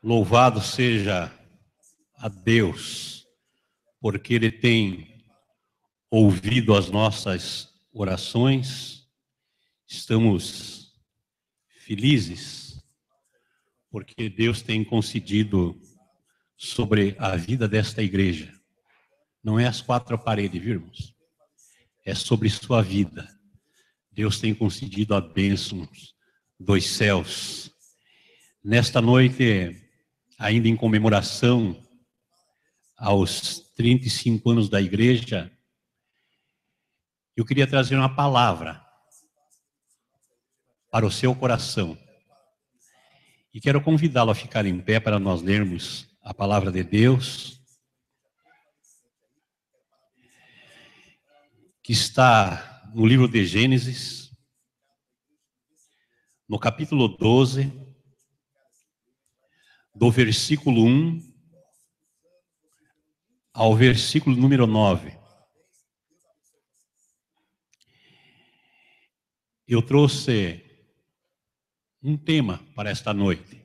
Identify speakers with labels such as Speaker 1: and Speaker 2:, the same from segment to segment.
Speaker 1: Louvado seja a Deus, porque Ele tem ouvido as nossas orações. Estamos felizes, porque Deus tem concedido sobre a vida desta igreja. Não é as quatro paredes, viu, irmãos? É sobre sua vida. Deus tem concedido a bênção dos céus. Nesta noite, ainda em comemoração aos 35 anos da igreja, eu queria trazer uma palavra para o seu coração. E quero convidá-lo a ficar em pé para nós lermos a palavra de Deus, que está no livro de Gênesis, no capítulo 12, do versículo 1 ao versículo número 9. Eu trouxe um tema para esta noite.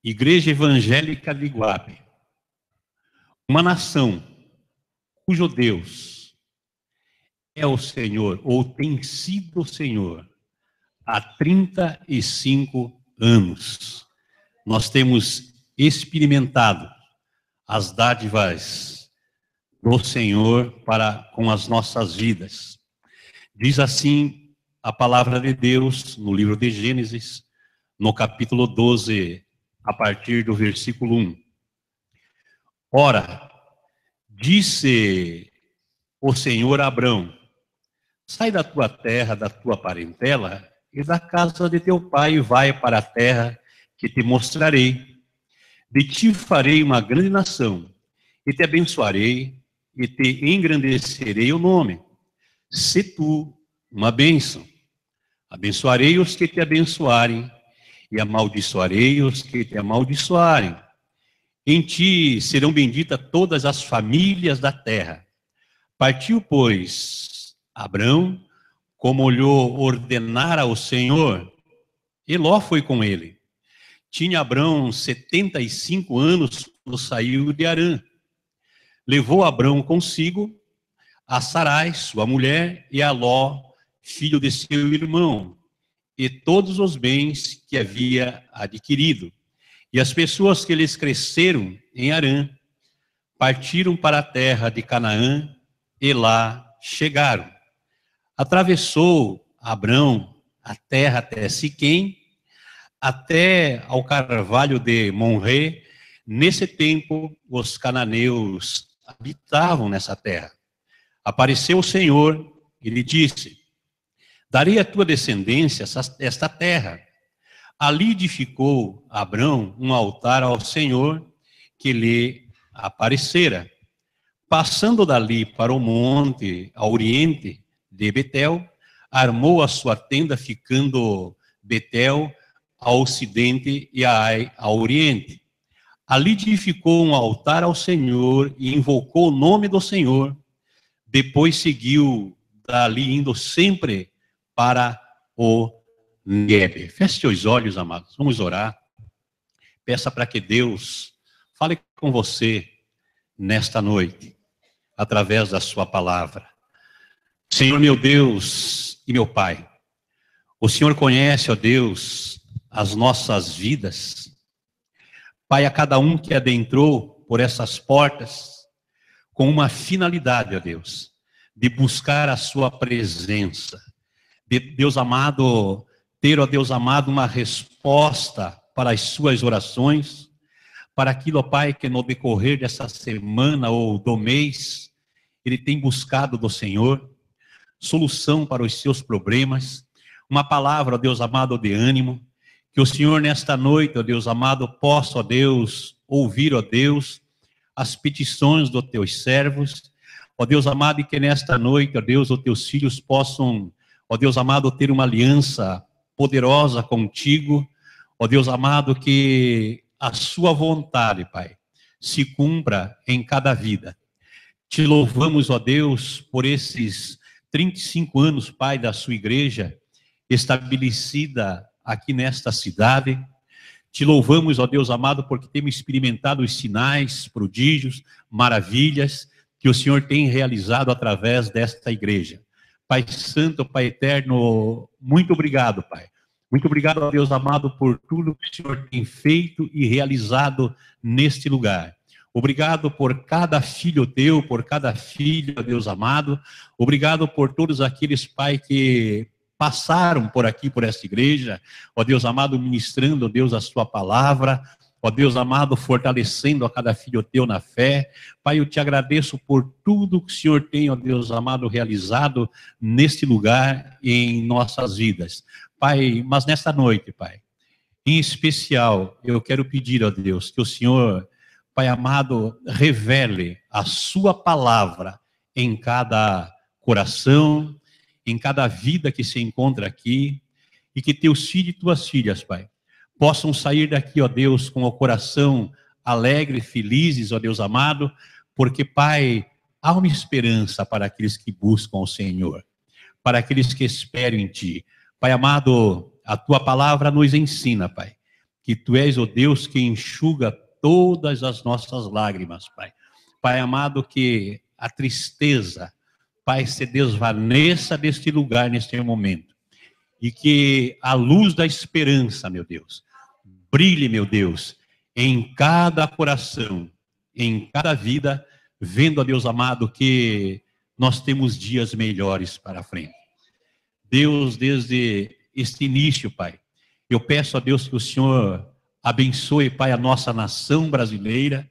Speaker 1: Igreja Evangélica de Iguape, uma nação cujo Deus é o Senhor, ou tem sido o Senhor, há 35 anos. Nós temos experimentado as dádivas do Senhor para com as nossas vidas. Diz assim a palavra de Deus no livro de Gênesis, no capítulo 12, a partir do versículo 1. Ora, disse o Senhor a Abrão: sai da tua terra, da tua parentela e da casa de teu pai e vai para a terra que te mostrarei. De ti farei uma grande nação, e te abençoarei, e te engrandecerei o nome. Se tu uma bênção, abençoarei os que te abençoarem, e amaldiçoarei os que te amaldiçoarem. Em ti serão benditas todas as famílias da terra. Partiu, pois, Abrão, como lhe ordenara o Senhor, e Ló foi com ele. Tinha Abrão 75 anos quando saiu de Harã. Levou Abrão consigo a Sarai, sua mulher, e a Ló, filho de seu irmão, e todos os bens que havia adquirido. E as pessoas que lhes cresceram em Harã partiram para a terra de Canaã e lá chegaram. Atravessou Abrão a terra até Siquém, até ao carvalho de Monré. Nesse tempo, os cananeus habitavam nessa terra. Apareceu o Senhor e lhe disse: darei à tua descendência esta terra. Ali edificou Abrão um altar ao Senhor que lhe aparecera. Passando dali para o monte ao oriente de Betel, armou a sua tenda, ficando Betel ao ocidente e Ai ao oriente. Ali edificou um altar ao Senhor e invocou o nome do Senhor. Depois seguiu dali, indo sempre para o Neguebe. Feche os olhos, amados. Vamos orar. Peça para que Deus fale com você nesta noite, através da sua palavra. Senhor, meu Deus e meu Pai, o Senhor conhece, ó Deus, as nossas vidas. Pai, a cada um que adentrou por essas portas, com uma finalidade, ó Deus, de buscar a sua presença, de, Deus amado, ter, ó Deus amado, uma resposta para as suas orações, para aquilo, ó Pai, que no decorrer dessa semana ou do mês, ele tem buscado do Senhor, solução para os seus problemas, uma palavra, ó Deus amado, de ânimo, que o Senhor nesta noite, ó Deus amado, possa, ó Deus, ouvir, ó Deus, as petições dos teus servos, ó Deus amado, e que nesta noite, ó Deus, os teus filhos possam, ó Deus amado, ter uma aliança poderosa contigo, ó Deus amado, que a sua vontade, Pai, se cumpra em cada vida. Te louvamos, ó Deus, por esses 35 anos, Pai, da sua igreja, estabelecida aqui nesta cidade. Te louvamos, ó Deus amado, porque temos experimentado os sinais, prodígios, maravilhas que o Senhor tem realizado através desta igreja. Pai Santo, Pai Eterno, muito obrigado, Pai. Muito obrigado, ó Deus amado, por tudo que o Senhor tem feito e realizado neste lugar. Obrigado por cada filho teu, por cada filho, ó Deus amado. Obrigado por todos aqueles, Pai, que passaram por aqui, por esta igreja, ó Deus amado, ministrando, ó Deus, a sua palavra, ó Deus amado, fortalecendo a cada filho teu na fé. Pai, eu te agradeço por tudo que o Senhor tem, ó Deus amado, realizado neste lugar e em nossas vidas. Pai, mas nesta noite, Pai, em especial, eu quero pedir, ó Deus, que o Senhor, Pai amado, revele a sua palavra em cada coração, em cada vida que se encontra aqui, e que teus filhos e tuas filhas, Pai, possam sair daqui, ó Deus, com o coração alegre, felizes, ó Deus amado, porque, Pai, há uma esperança para aqueles que buscam o Senhor, para aqueles que esperam em Ti. Pai amado, a Tua palavra nos ensina, Pai, que Tu és o Deus que enxuga todas as nossas lágrimas, Pai. Pai amado, que a tristeza, Pai, se desvaneça deste lugar, neste momento. E que a luz da esperança, meu Deus, brilhe, meu Deus, em cada coração, em cada vida, vendo, a Deus amado, que nós temos dias melhores para frente. Deus, desde este início, Pai, eu peço a Deus que o Senhor abençoe, Pai, a nossa nação brasileira.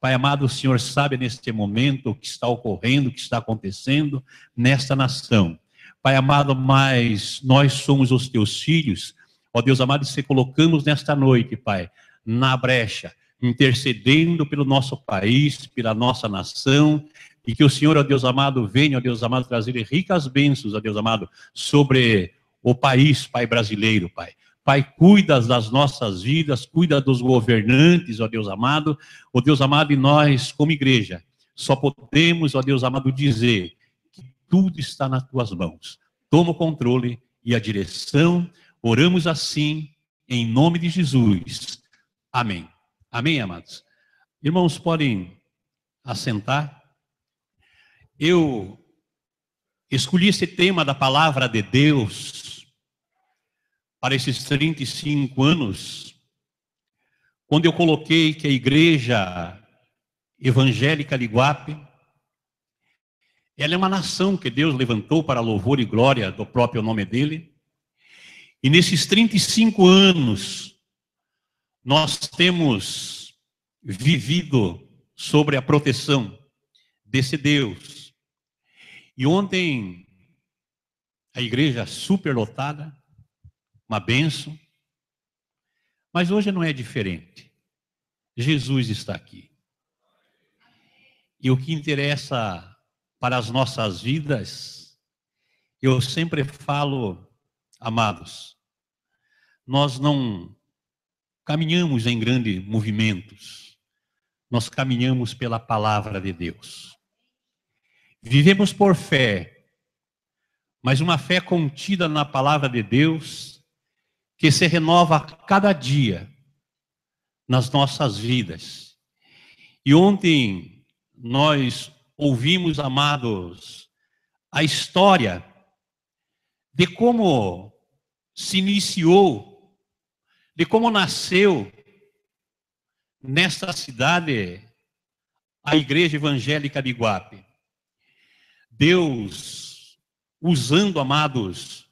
Speaker 1: Pai amado, o Senhor sabe neste momento o que está ocorrendo, o que está acontecendo nesta nação. Pai amado, mas nós somos os teus filhos, ó Deus amado, e se colocamos nesta noite, Pai, na brecha, intercedendo pelo nosso país, pela nossa nação, e que o Senhor, ó Deus amado, venha, ó Deus amado, trazer ricas bênçãos, ó Deus amado, sobre o país, Pai brasileiro, Pai. Pai, cuida das nossas vidas, cuida dos governantes, ó Deus amado, e nós, como igreja, só podemos, ó Deus amado, dizer que tudo está nas tuas mãos. Toma o controle e a direção, oramos assim, em nome de Jesus. Amém. Amém, amados? Irmãos, podem assentar. Eu escolhi esse tema da palavra de Deus para esses 35 anos, quando eu coloquei que a Igreja Evangélica de Iguape, ela é uma nação que Deus levantou para louvor e glória do próprio nome dele. E nesses 35 anos, nós temos vivido sobre a proteção desse Deus. E ontem, a igreja superlotada, uma bênção, mas hoje não é diferente. Jesus está aqui. E o que interessa para as nossas vidas, eu sempre falo, amados, nós não caminhamos em grandes movimentos, nós caminhamos pela palavra de Deus. Vivemos por fé, mas uma fé contida na palavra de Deus, que se renova a cada dia nas nossas vidas. E ontem nós ouvimos, amados, a história de como se iniciou, de como nasceu nesta cidade a Igreja Evangélica de Iguape. Deus usando, amados,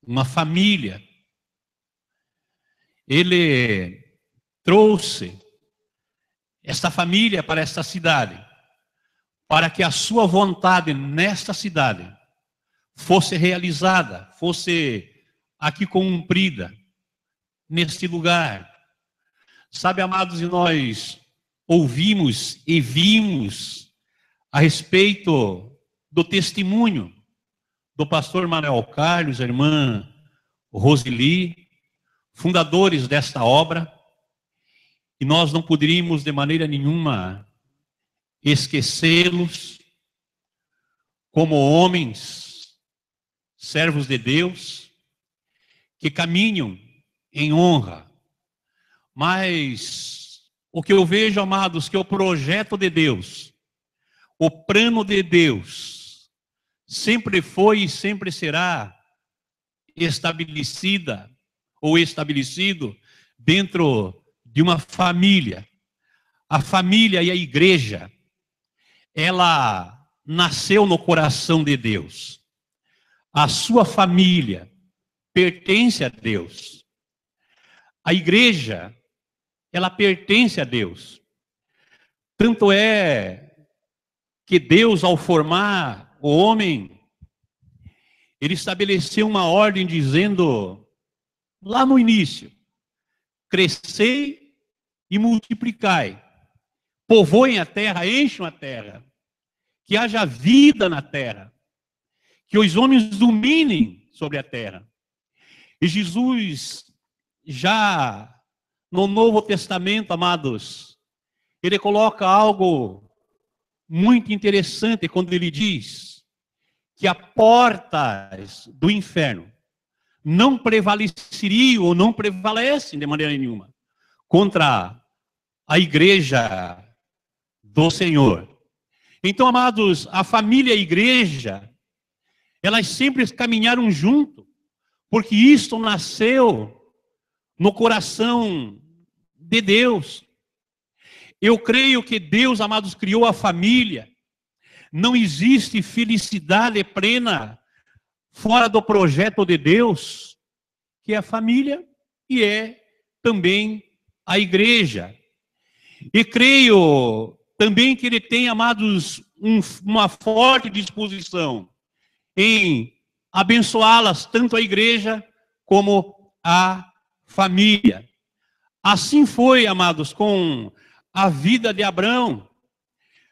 Speaker 1: uma família. Ele trouxe esta família para esta cidade, para que a sua vontade nesta cidade fosse realizada, fosse aqui cumprida, neste lugar. Sabe, amados, e nós ouvimos e vimos a respeito do testemunho do pastor Manuel Carlos, a irmã Roseli, fundadores desta obra, e nós não poderíamos de maneira nenhuma esquecê-los como homens, servos de Deus, que caminham em honra, Mas o que eu vejo, amados, que o projeto de Deus, o plano de Deus, sempre foi e sempre será estabelecida ou estabelecido dentro de uma família. A família e a igreja, ela nasceu no coração de Deus. A sua família pertence a Deus. A igreja, ela pertence a Deus. Tanto é que Deus, ao formar o homem, ele estabeleceu uma ordem dizendo, lá no início, crescei e multiplicai, povoem a terra, encham a terra, que haja vida na terra, que os homens dominem sobre a terra. E Jesus, já no Novo Testamento, amados, ele coloca algo muito interessante quando ele diz que as portas do inferno não prevaleceriam ou não prevalecem de maneira nenhuma contra a igreja do Senhor. Então, amados, a família e a igreja, elas sempre caminharam junto, porque isto nasceu no coração de Deus. Eu creio que Deus, amados, criou a família. Não existe felicidade plena fora do projeto de Deus, que é a família e é também a igreja. E creio também que ele tem, amados, uma forte disposição em abençoá-las, tanto a igreja como a família. Assim foi, amados, com a vida de Abraão.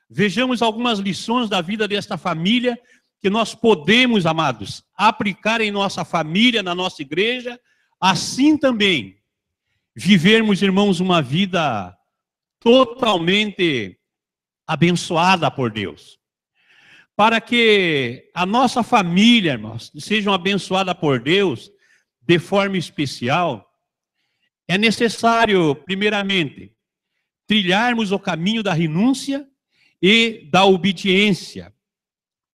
Speaker 1: Vejamos algumas lições da vida desta família que nós podemos, amados, aplicar em nossa família, na nossa igreja, assim também vivermos, irmãos, uma vida totalmente abençoada por Deus. Para que a nossa família, irmãos, seja abençoada por Deus de forma especial, é necessário, primeiramente, trilharmos o caminho da renúncia e da obediência.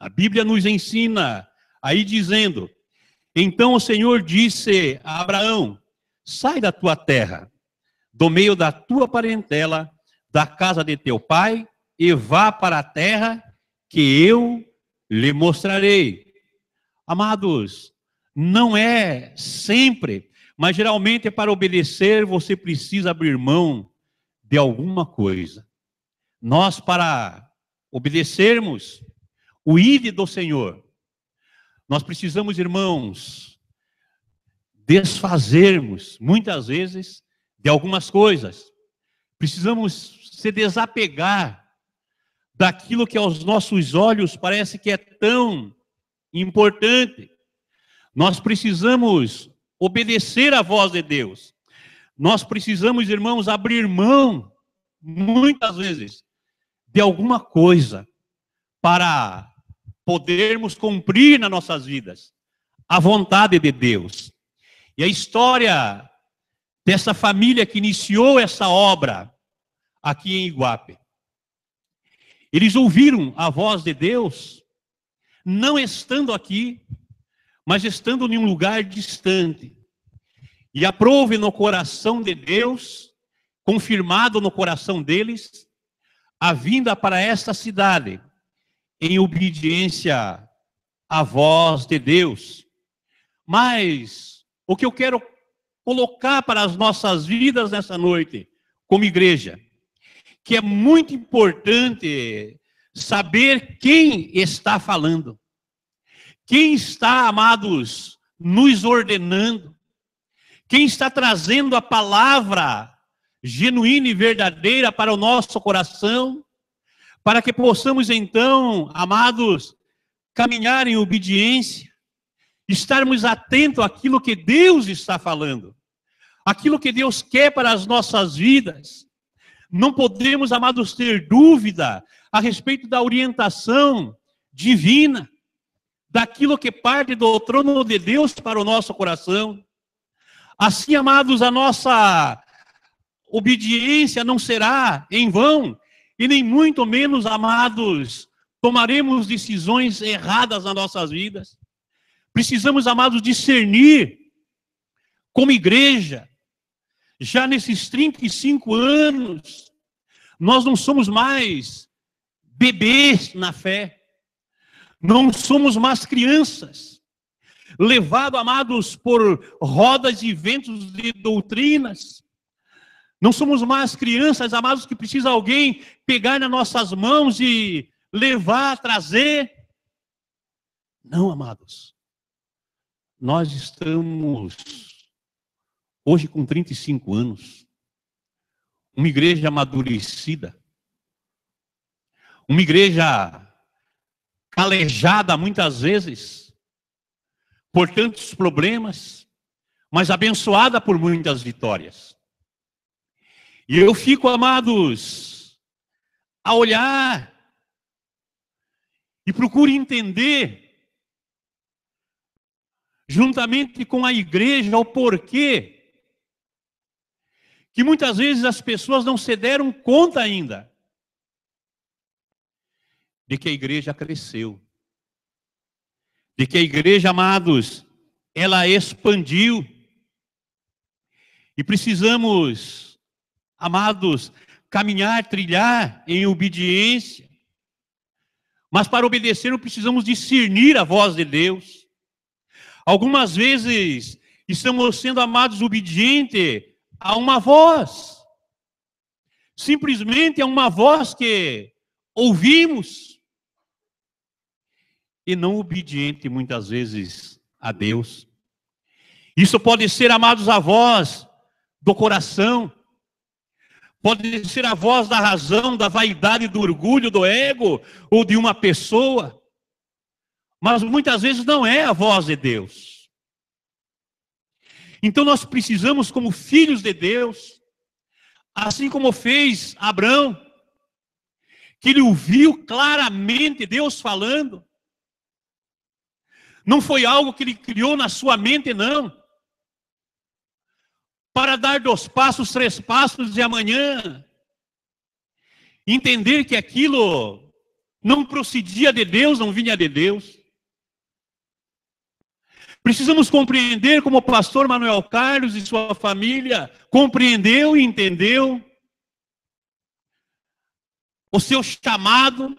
Speaker 1: A Bíblia nos ensina aí dizendo, então o Senhor disse a Abraão, sai da tua terra, do meio da tua parentela, da casa de teu pai, e vá para a terra que eu lhe mostrarei. Amados, não é sempre, mas geralmente para obedecer você precisa abrir mão de alguma coisa. Nós, para obedecermos o ide do Senhor, nós precisamos, irmãos, desfazermos, muitas vezes, de algumas coisas. Precisamos se desapegar daquilo que aos nossos olhos parece que é tão importante. Nós precisamos obedecer à voz de Deus. Nós precisamos, irmãos, abrir mão, muitas vezes, de alguma coisa para podermos cumprir nas nossas vidas a vontade de Deus. E a história dessa família que iniciou essa obra aqui em Iguape. Eles ouviram a voz de Deus, não estando aqui, mas estando em um lugar distante. E aprove no coração de Deus, confirmado no coração deles, a vinda para esta cidade, em obediência à voz de Deus. Mas o que eu quero colocar para as nossas vidas nessa noite, como igreja, que é muito importante saber quem está falando. Quem está, amados, nos ordenando. Quem está trazendo a palavra genuína e verdadeira para o nosso coração, para que possamos então, amados, caminhar em obediência, estarmos atentos àquilo que Deus está falando, aquilo que Deus quer para as nossas vidas. Não podemos, amados, ter dúvida a respeito da orientação divina, daquilo que parte do trono de Deus para o nosso coração. Assim, amados, a nossa obediência não será em vão, e nem muito menos, amados, tomaremos decisões erradas nas nossas vidas. Precisamos, amados, discernir como igreja, já nesses 35 anos, nós não somos mais bebês na fé, não somos mais crianças, levados, amados, por rodas e ventos de doutrinas. Não somos mais crianças, amados, que precisa alguém pegar nas nossas mãos e levar, trazer. Não, amados. Nós estamos, hoje com 35 anos, uma igreja amadurecida, uma igreja calejada muitas vezes, por tantos problemas, mas abençoada por muitas vitórias. E eu fico, amados, a olhar e procuro entender, juntamente com a igreja, o porquê que muitas vezes as pessoas não se deram conta ainda de que a igreja cresceu, de que a igreja, amados, ela expandiu. E precisamos, amados, caminhar, trilhar em obediência. Mas para obedecer, não precisamos discernir a voz de Deus. Algumas vezes estamos sendo, amados, obedientes a uma voz. Simplesmente a uma voz que ouvimos. E não obediente muitas vezes a Deus. Isso pode ser, amados, a voz do coração. Pode ser a voz da razão, da vaidade, do orgulho, do ego, ou de uma pessoa. Mas muitas vezes não é a voz de Deus. Então nós precisamos, como filhos de Deus, assim como fez Abrão, que ele ouviu claramente Deus falando. Não foi algo que ele criou na sua mente, não. Para dar 2 passos, 3 passos e amanhã entender que aquilo não procedia de Deus, não vinha de Deus. Precisamos compreender como o pastor Manuel Carlos e sua família compreendeu e entendeu o seu chamado,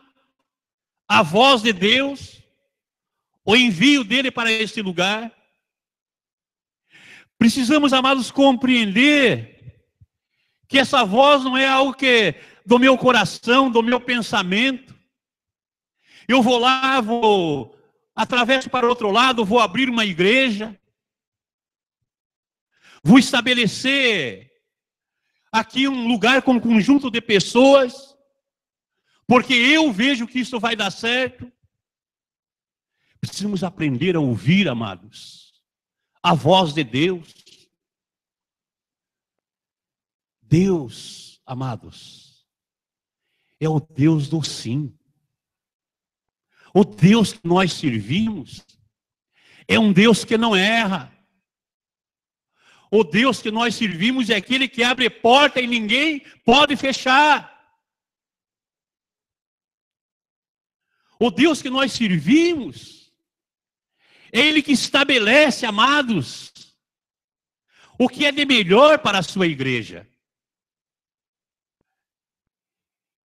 Speaker 1: a voz de Deus, o envio dele para este lugar. Precisamos, amados, compreender que essa voz não é algo que do meu coração, do meu pensamento. Eu vou lá, atravesso para o outro lado, vou abrir uma igreja, vou estabelecer aqui um lugar com um conjunto de pessoas, porque eu vejo que isso vai dar certo. Precisamos aprender a ouvir, amados, a voz de Deus. Deus, amados, é o Deus do sim. O Deus que nós servimos é um Deus que não erra. O Deus que nós servimos é aquele que abre porta e ninguém pode fechar. O Deus que nós servimos é Ele que estabelece, amados, o que é de melhor para a sua igreja.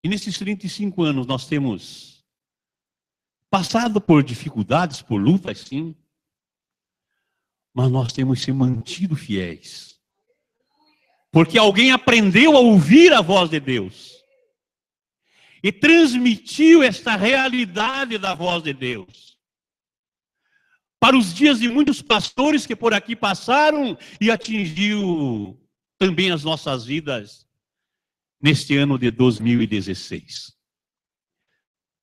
Speaker 1: E nesses 35 anos nós temos passado por dificuldades, por lutas, sim, mas nós temos se mantido fiéis. Porque alguém aprendeu a ouvir a voz de Deus e transmitiu esta realidade da voz de Deus para os dias de muitos pastores que por aqui passaram e atingiu também as nossas vidas neste ano de 2016.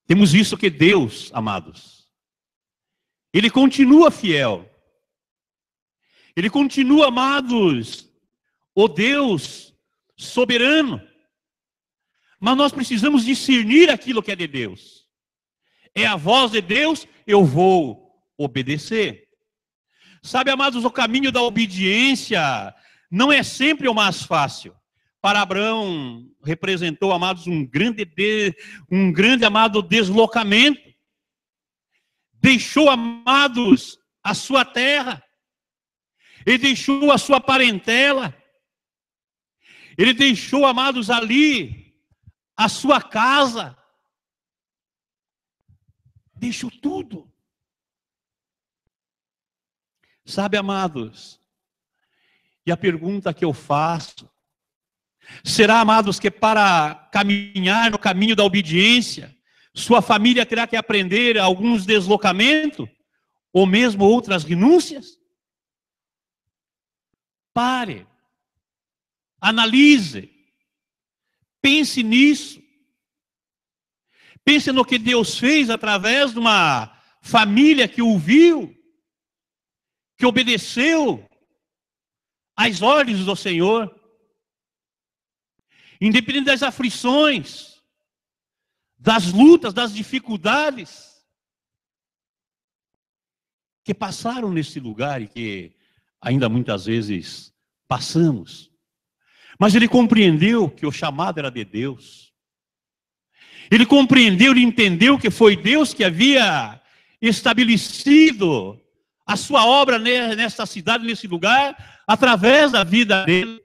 Speaker 1: Temos visto que Deus, amados, Ele continua fiel. Ele continua, amados, o Deus soberano. Mas nós precisamos discernir aquilo que é de Deus. É a voz de Deus, eu vou obedecer. Sabe, amados, o caminho da obediência não é sempre o mais fácil. para Abraão representou, amados, um grande, amado, deslocamento. Deixou, amados, a sua terra. Ele deixou a sua parentela. Ele deixou, amados, ali a sua casa. Deixou tudo. Sabe, amados, e a pergunta que eu faço, será, amados, que para caminhar no caminho da obediência, sua família terá que aprender alguns deslocamentos, ou mesmo outras renúncias? Pare, analise, pense nisso. Pense no que Deus fez através de uma família que ouviu, que obedeceu às ordens do Senhor. Independente das aflições, das lutas, das dificuldades que passaram nesse lugar e que ainda muitas vezes passamos. Mas ele compreendeu que o chamado era de Deus. Ele compreendeu e entendeu que foi Deus que havia estabelecido a sua obra nessa cidade, nesse lugar, através da vida dele.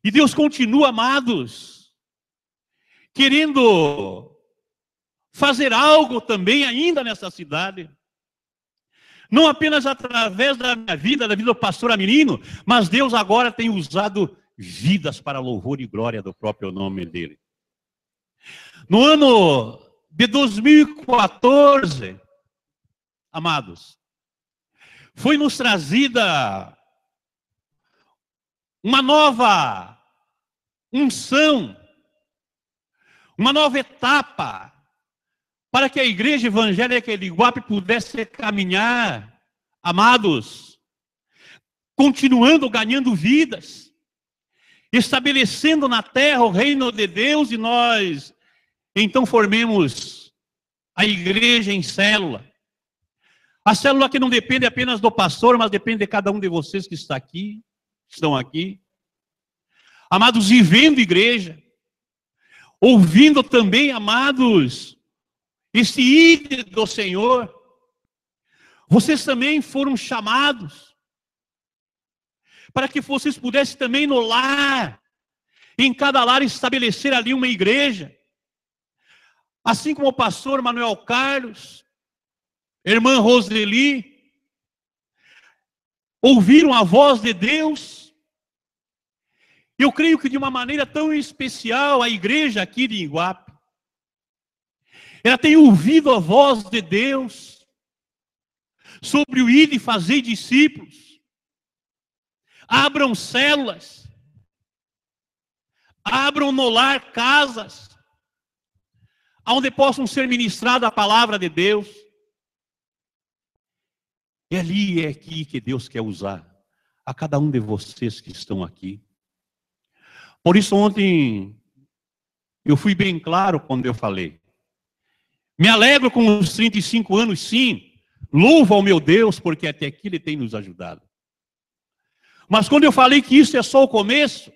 Speaker 1: E Deus continua, amados, querendo fazer algo também ainda nessa cidade. Não apenas através da minha vida, da vida do pastor Amirino, mas Deus agora tem usado vidas para louvor e glória do próprio nome dele. No ano de 2014, amados, foi nos trazida uma nova unção, uma nova etapa, para que a igreja evangélica de Iguape pudesse caminhar, amados, continuando ganhando vidas, estabelecendo na terra o reino de Deus, e nós então formemos a igreja em célula. A célula que não depende apenas do pastor, mas depende de cada um de vocês que estão aqui. Amados, vivendo igreja, ouvindo também, amados, este ídolo do Senhor. Vocês também foram chamados para que vocês pudessem também no lar, em cada lar, estabelecer ali uma igreja. Assim como o pastor Manuel Carlos, irmã Roseli, ouviram a voz de Deus. Eu creio que de uma maneira tão especial, a igreja aqui de Iguape, ela tem ouvido a voz de Deus sobre o ir e fazer discípulos. Abram células, abram no lar casas, onde possam ser ministrada a palavra de Deus. É ali, é aqui que Deus quer usar a cada um de vocês que estão aqui. Por isso ontem eu fui bem claro quando eu falei. Me alegro com os 35 anos, sim. Louvo ao meu Deus, porque até aqui Ele tem nos ajudado. Mas quando eu falei que isso é só o começo,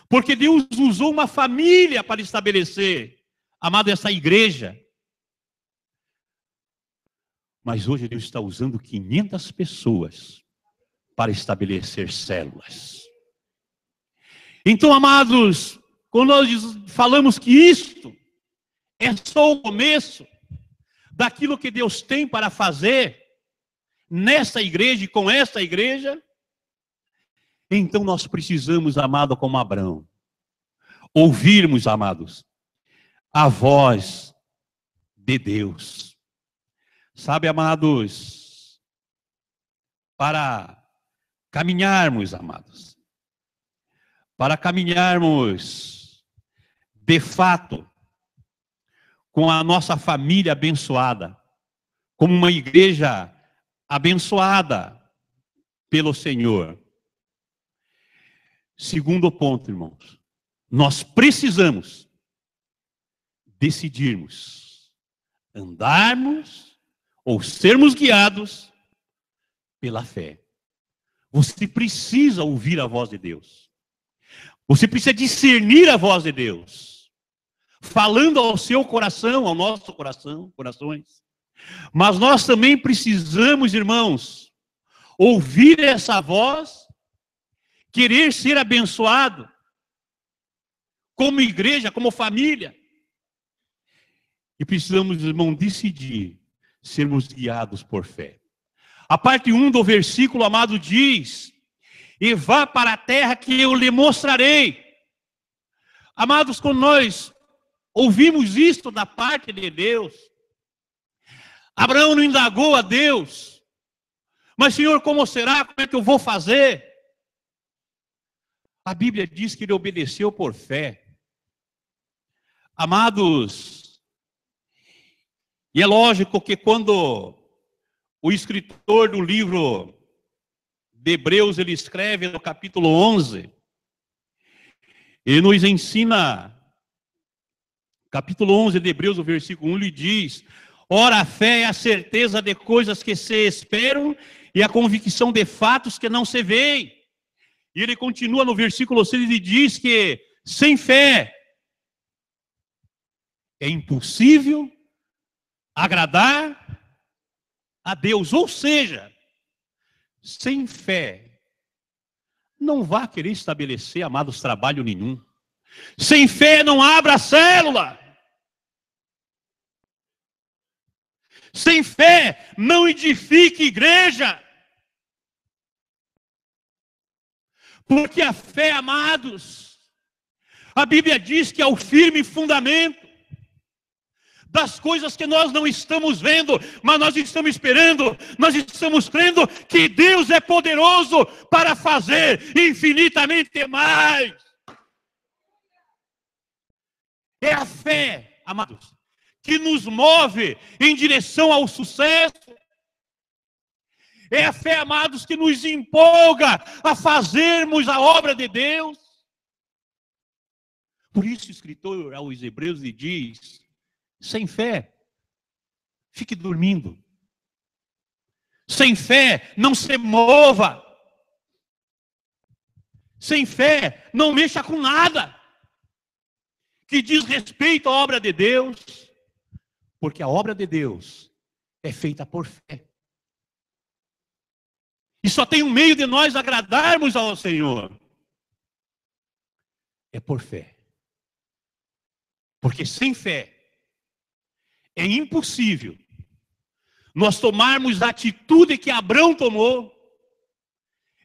Speaker 1: porque Deus usou uma família para estabelecer, amado, essa igreja. Mas hoje Deus está usando 500 pessoas para estabelecer células. Então, amados, quando nós falamos que isto é só o começo daquilo que Deus tem para fazer nessa igreja e com essa igreja, então nós precisamos, amado, como Abraão, ouvirmos, amados, a voz de Deus. Sabe, amados, para caminharmos, amados, para caminharmos de fato com a nossa família abençoada, como uma igreja abençoada pelo Senhor. Segundo ponto, irmãos, nós precisamos decidirmos andarmos ou sermos guiados pela fé. Você precisa ouvir a voz de Deus. Você precisa discernir a voz de Deus, falando ao seu coração, ao nosso corações. Mas nós também precisamos, irmãos, ouvir essa voz, querer ser abençoado, como igreja, como família. E precisamos, irmão, decidir sermos guiados por fé. A parte 1 do versículo, amado, diz: e vá para a terra que eu lhe mostrarei. Amados, quando nós ouvimos isto da parte de Deus, Abraão não indagou a Deus: mas Senhor, como será? Como é que eu vou fazer? A Bíblia diz que ele obedeceu por fé. Amados, e é lógico que quando o escritor do livro de Hebreus, ele escreve no capítulo 11, ele nos ensina, capítulo 11 de Hebreus, o versículo 1, ele diz: ora, a fé é a certeza de coisas que se esperam e a convicção de fatos que não se veem. E ele continua no versículo 6 e diz que sem fé é impossível agradar a Deus. Ou seja, sem fé não vá querer estabelecer, amados, trabalho nenhum. Sem fé não abra célula. Sem fé não edifique igreja. Porque a fé, amados, a Bíblia diz que é o firme fundamento das coisas que nós não estamos vendo, mas nós estamos esperando, nós estamos crendo que Deus é poderoso para fazer infinitamente mais. É a fé, amados, que nos move em direção ao sucesso. É a fé, amados, que nos empolga a fazermos a obra de Deus. Por isso o escritor aos Hebreus lhe diz: sem fé, fique dormindo. Sem fé, não se mova. Sem fé, não mexa com nada que diz respeito à obra de Deus. Porque a obra de Deus é feita por fé. E só tem um meio de nós agradarmos ao Senhor. É por fé. Porque sem fé é impossível nós tomarmos a atitude que Abraão tomou.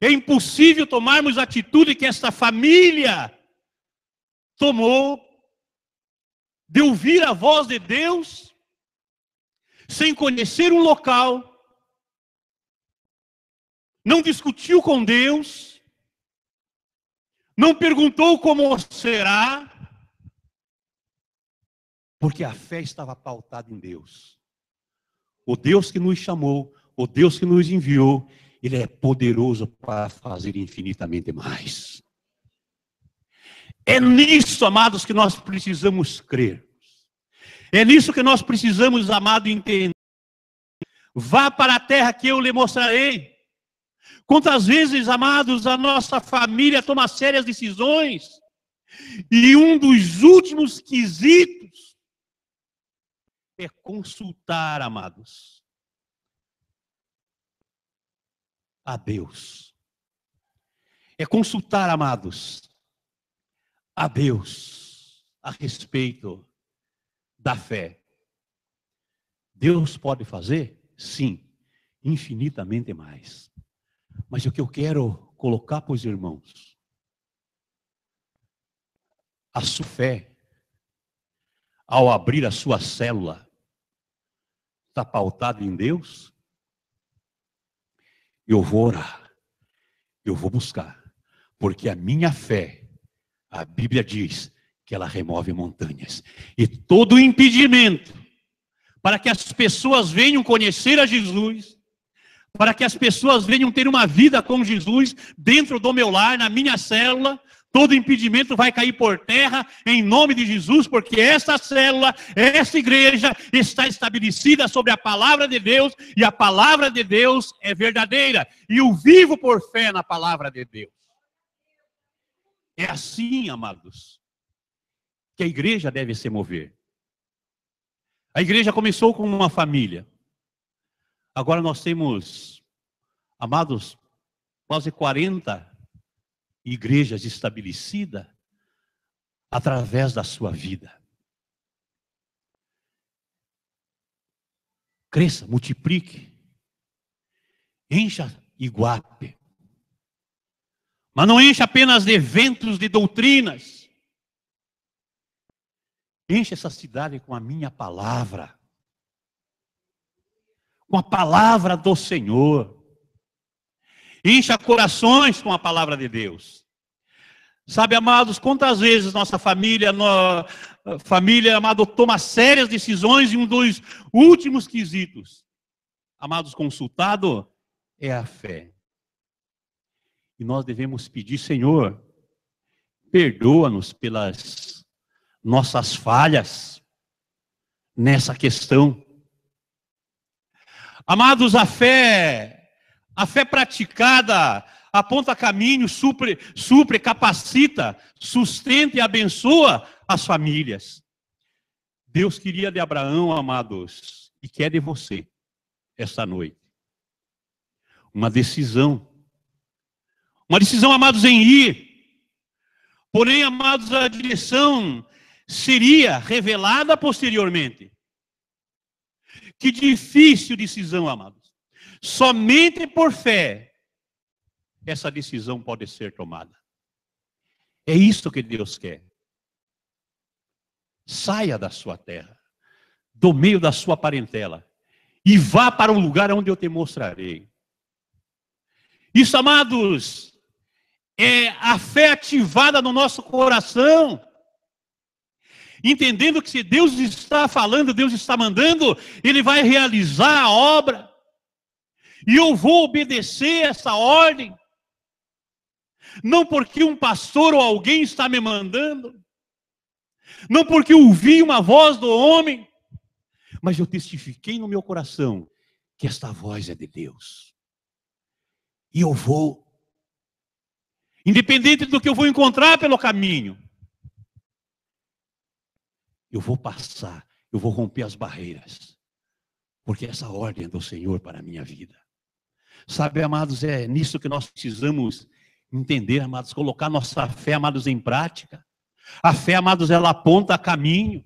Speaker 1: É impossível tomarmos a atitude que esta família tomou, de ouvir a voz de Deus, sem conhecer um local, não discutiu com Deus, não perguntou como será, porque a fé estava pautada em Deus. O Deus que nos chamou, o Deus que nos enviou, Ele é poderoso para fazer infinitamente mais. É nisso, amados, que nós precisamos crer. É nisso que nós precisamos, amado, entender. Vá para a terra que eu lhe mostrarei. Quantas vezes, amados, a nossa família toma sérias decisões, e um dos últimos quesitos é consultar, amados, a Deus. É consultar, amados, a Deus a respeito da fé. Deus pode fazer? Sim, infinitamente mais. Mas o que eu quero colocar para os irmãos, a sua fé, ao abrir a sua célula, está pautada em Deus? Eu vou orar, eu vou buscar, porque a minha fé, a Bíblia diz que ela remove montanhas. E todo impedimento para que as pessoas venham conhecer a Jesus, para que as pessoas venham ter uma vida com Jesus dentro do meu lar, na minha célula, todo impedimento vai cair por terra em nome de Jesus, porque esta célula, esta igreja está estabelecida sobre a palavra de Deus, e a palavra de Deus é verdadeira, e eu vivo por fé na palavra de Deus. É assim, amados, que a igreja deve se mover. A igreja começou com uma família. Agora nós temos, amados, quase 40 igrejas estabelecidas através da sua vida. Cresça, multiplique, encha Iguape. Mas não encha apenas de eventos, de doutrinas. Enche essa cidade com a minha palavra. Com a palavra do Senhor. Encha corações com a palavra de Deus. Sabe, amados, quantas vezes nossa família, amado, toma sérias decisões e um dos últimos quesitos, amados, consultado, é a fé. E nós devemos pedir, Senhor, perdoa-nos pelas nossas falhas nessa questão. Amados, a fé praticada aponta caminho, supre, capacita, sustenta e abençoa as famílias. Deus queria de Abraão, amados, e quer de você esta noite. Uma decisão, amados, em ir. Porém, amados, a direção seria revelada posteriormente. Que difícil decisão, amados. Somente por fé essa decisão pode ser tomada. É isso que Deus quer. Saia da sua terra, do meio da sua parentela, e vá para um lugar onde eu te mostrarei. Isso, amados, é a fé ativada no nosso coração. Entendendo que se Deus está falando, Deus está mandando, Ele vai realizar a obra. E eu vou obedecer essa ordem. Não porque um pastor ou alguém está me mandando. Não porque ouvi uma voz do homem. Mas eu testifiquei no meu coração que esta voz é de Deus. E eu vou. Independente do que eu vou encontrar pelo caminho. Eu vou passar. Eu vou romper as barreiras. Porque essa ordem é do Senhor para a minha vida. Sabe, amados, é nisso que nós precisamos entender, amados, colocar nossa fé, amados, em prática. A fé, amados, ela aponta caminho.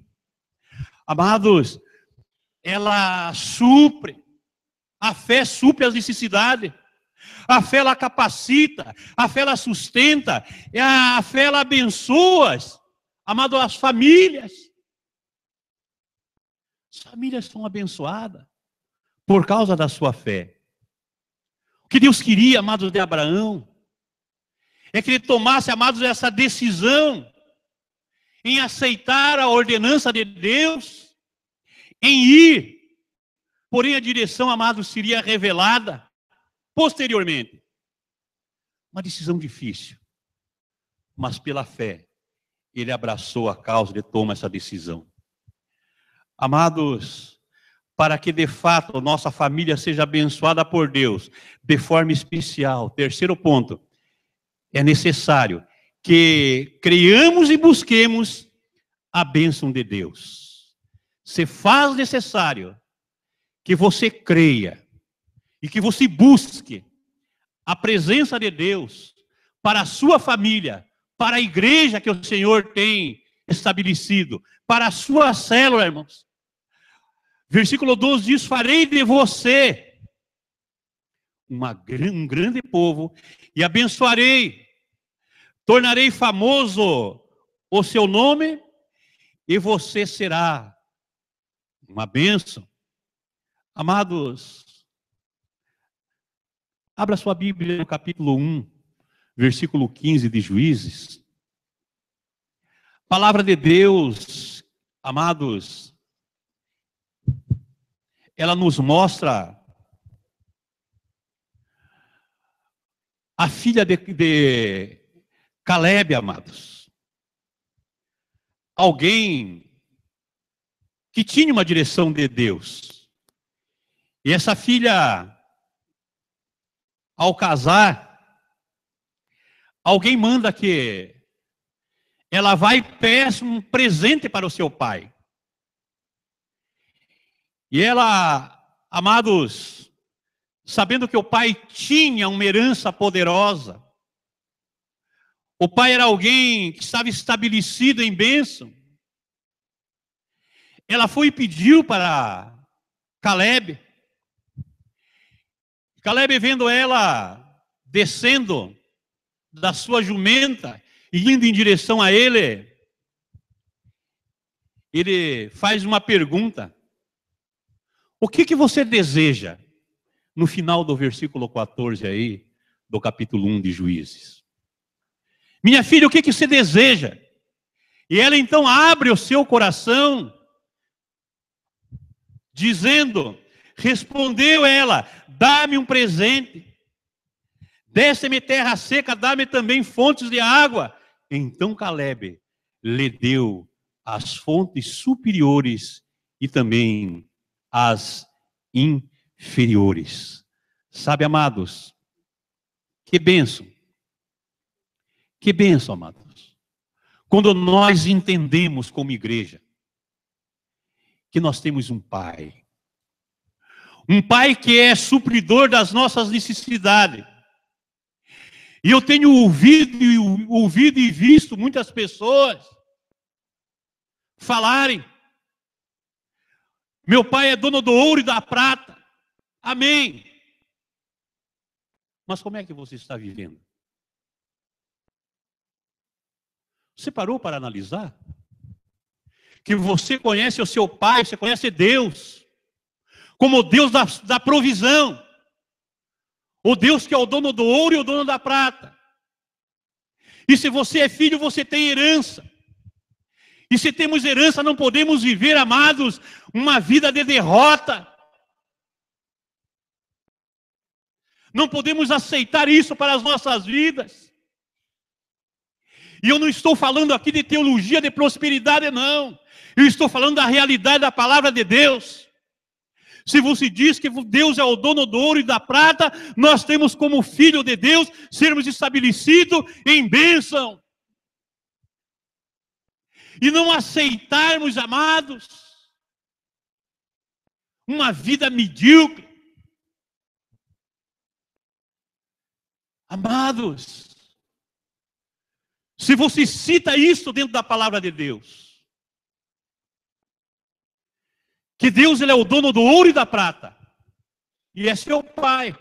Speaker 1: Amados, ela supre. A fé supre as necessidades. A fé, ela capacita. A fé, ela sustenta. A fé, ela abençoa. Amados, as famílias. As famílias são abençoadas por causa da sua fé. O que Deus queria, amados, de Abraão, é que ele tomasse, amados, essa decisão em aceitar a ordenança de Deus, em ir. Porém, a direção, amados, seria revelada posteriormente. Uma decisão difícil. Mas pela fé, ele abraçou a causa de tomar essa decisão. Amados, para que de fato nossa família seja abençoada por Deus de forma especial. Terceiro ponto, é necessário que creiamos e busquemos a bênção de Deus. Se faz necessário que você creia e que você busque a presença de Deus para a sua família, para a igreja que o Senhor tem estabelecido, para a sua célula, irmãos. Versículo 12 diz: farei de você um grande povo e abençoarei, tornarei famoso o seu nome e você será uma bênção. Amados, abra sua Bíblia no capítulo 1, versículo 15 de Juízes. Palavra de Deus, amados, ela nos mostra a filha de Caleb, amados. Alguém que tinha uma direção de Deus. E essa filha, ao casar, alguém manda que ela vai e peça um presente para o seu pai. E ela, amados, sabendo que o pai tinha uma herança poderosa, o pai era alguém que estava estabelecido em bênção, ela foi e pediu para Caleb. Caleb, vendo ela descendo da sua jumenta e indo em direção a ele faz uma pergunta: o que você deseja? No final do versículo 14 aí, do capítulo 1 de Juízes. Minha filha, o que você deseja? E ela então abre o seu coração, dizendo, respondeu ela, dá-me um presente, desce-me terra seca, dá-me também fontes de água. Então Caleb lhe deu as fontes superiores e também as inferiores. Sabe, amados, que bênção, amados, quando nós entendemos como igreja, que nós temos um pai que é supridor das nossas necessidades. E eu tenho ouvido e visto muitas pessoas falarem, meu pai é dono do ouro e da prata. Amém. Mas como é que você está vivendo? Você parou para analisar? Que você conhece o seu pai, você conhece Deus, como o Deus da provisão, o Deus que é o dono do ouro e o dono da prata. E se você é filho, você tem herança. E se temos herança, não podemos viver, amados, uma vida de derrota. Não podemos aceitar isso para as nossas vidas. E eu não estou falando aqui de teologia de prosperidade, não. Eu estou falando da realidade da palavra de Deus. Se você diz que Deus é o dono do ouro e da prata, nós temos como filho de Deus sermos estabelecidos em bênção. E não aceitarmos, amados, uma vida medíocre. Amados, se você cita isso dentro da palavra de Deus, que Deus ele é o dono do ouro e da prata, e é seu pai,